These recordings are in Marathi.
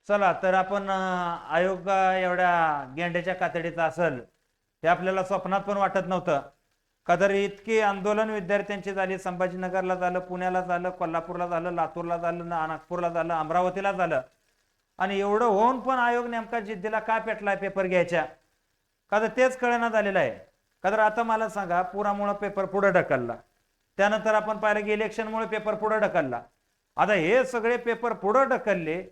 चला तर आपण आयोग एवढ्या गेंड्याच्या कातडीचा असेल हे आपल्याला स्वप्नात पण वाटत नव्हतं. का तर इतकी आंदोलन विद्यार्थ्यांची झाली. संभाजीनगरला झालं, पुण्याला झालं, कोल्हापूरला झालं, लातूरला झालं, नागपूरला झालं, अमरावतीला झालं. आणि एवढं होऊन पण आयोग नेमका जिद्दीला का पेटलाय पेपर घ्यायच्या, का तर तेच कळना झालेलं आहे. का तर आता मला सांगा, पुरामुळे पेपर पुढे ढकलला, त्यानंतर आपण पाहिलं की इलेक्शनमुळे पेपर पुढे ढकलला. आता हे सगळे पेपर पुढे ढकलले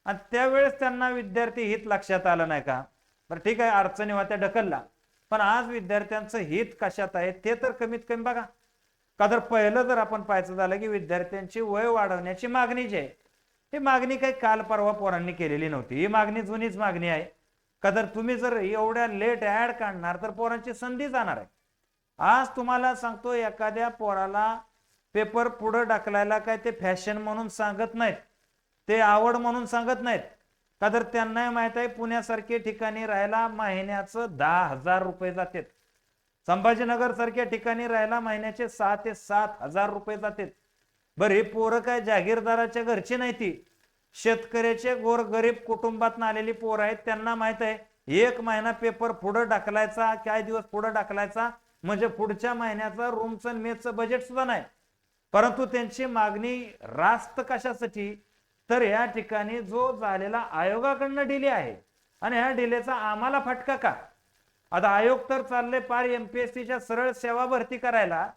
आणि त्यावेळेस त्यांना विद्यार्थी हित लक्षात आलं नाही का? बरं ठीक आहे, अडचणी होत्या ढकलला, पण आज विद्यार्थ्यांचं हित कशात आहे ते तर कमीत कमी बघा. का तर पहिलं जर आपण पाहायचं झालं की विद्यार्थ्यांची वय वाढवण्याची मागणी जी आहे, ही मागणी काही काल परवा पोरांनी केलेली नव्हती. ही मागणी जुनीच मागणी आहे. का तर तुम्ही जर एवढ्या लेट ऍड काढणार तर पोरांची संधी जाणार आहे. आज तुम्हाला सांगतो, एखाद्या पोराला पेपर पुढे ढकलायला काय ते फॅशन म्हणून सांगत नाहीत, ते आवड म्हणून सांगत नाहीत. का तर त्यांना माहित आहे पुण्यासारख्या ठिकाणी राहायला महिन्याचं 10,000 रुपये जातात. संभाजीनगर सारख्या ठिकाणी राहायला महिन्याचे 6 ते 7,000 रुपये जातात. बरं, हे पोरं काय जागीरदाराच्या घरची नाही, ती शेतकऱ्याचे गोरगरीब कुटुंबातून आलेली पोरं आहेत. त्यांना माहित आहे एक महिना पेपर पुढे ढकलायचा, काय दिवस पुढे ढकलायचा म्हणजे पुढच्या महिन्याचा रूमचं मेसचं बजेट सुद्धा नाही. परंतु त्यांची मागणी रास्त कशासाठी, तर या ठिकाणी जो झालेला आयोगाकडनं डिले आहे आणि ह्या डिलेचा आम्हाला फटका का? आता आयोग तर चालले पार एमपीएससीच्या सरळ सेवा भरती करायला.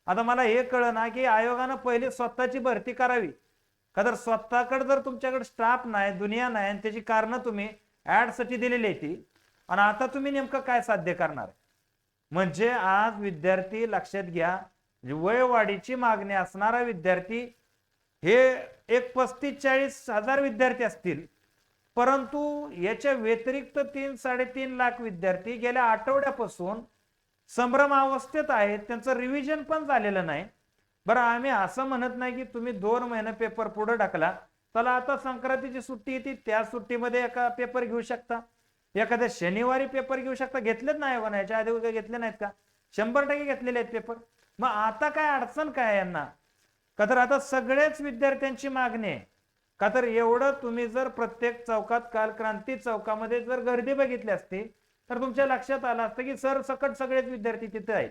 आता मला हे कळना की आयोगानं पहिले स्वतःची भरती करावी. का तर स्वतःकडे जर तुमच्याकडे स्टाफ नाही, दुनिया नाही, आणि त्याची कारणं तुम्ही ऍड साठी दिलेली आहे ती, आणि आता तुम्ही नेमकं काय साध्य करणार? म्हणजे आज विद्यार्थी लक्षात घ्या, वयवाढीची मागणी असणारा विद्यार्थी हे एक 35-40 हजार विद्यार्थी असतील, परंतु याच्या व्यतिरिक्त 3-3.5 लाख विद्यार्थी गेल्या आठवड्यापासून संभ्रम अवस्थेत आहेत. त्यांचं रिव्हिजन पण झालेलं नाही. बरं, आम्ही असं म्हणत नाही की तुम्ही 2 महिने पेपर पुढे ढकला. चला, आता संक्रांतीची सुट्टी येते, त्या सुट्टीमध्ये एका पेपर घेऊ शकता, एखाद्या शनिवारी पेपर घेऊ शकता. घेतलेच नाही का? याच्या आधी घेतले नाहीत का? 100% घेतलेले आहेत पेपर. मग आता काय अडचण काय यांना? का तर आता सगळेच विद्यार्थ्यांची मागणी आहे. का तर एवढं तुम्ही जर प्रत्येक चौकात, काल क्रांती चौकामध्ये जर गर्दी बघितली असती तर तुमच्या लक्षात आलं असतं की सरसकट सगळेच विद्यार्थी तिथे आहेत.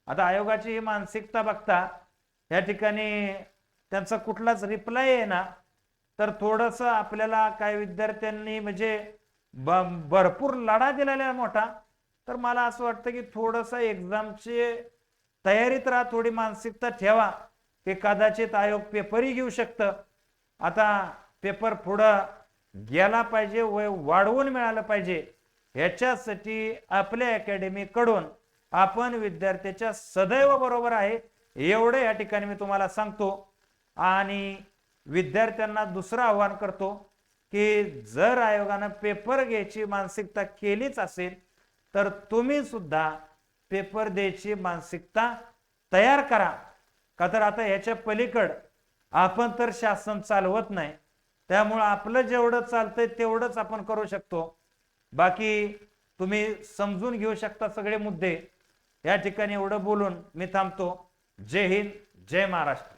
आता आयोगाची ही मानसिकता बघता या ठिकाणी त्यांचा कुठलाच रिप्लाय आहे ना, तर थोडस आपल्याला काय विद्यार्थ्यांनी म्हणजे भरपूर लढा दिलेला मोठा, तर मला असं वाटतं की थोडस एक्झामची तयारीत राहा, थोडी मानसिकता ठेवा की कदाचित आयोग पेपरही घेऊ शकतं. आता पेपर पुढं गेला पाहिजे, वय वाढवून मिळालं पाहिजे, ह्याच्यासाठी आपल्या अकॅडमी कडून आपण विद्यार्थ्याच्या सदैव बरोबर आहे, एवढे या ठिकाणी मी तुम्हाला सांगतो. आणि विद्यार्थ्यांना दुसरं आव्हान करतो की जर आयोगानं पेपर घ्यायची मानसिकता केलीच असेल तर तुम्ही सुद्धा पेपर द्यायची मानसिकता तयार करा. का तर आता ह्याच्या पलीकड आपण तर शासन चालवत नाही, त्यामुळे आपलं जेवढं चालतंय तेवढंच आपण करू शकतो. बाकी तुम्ही समजून घेऊ शकता सगळे मुद्दे. या ठिकाणी एवढं बोलून मी थांबतो. जय हिंद, जय महाराष्ट्र.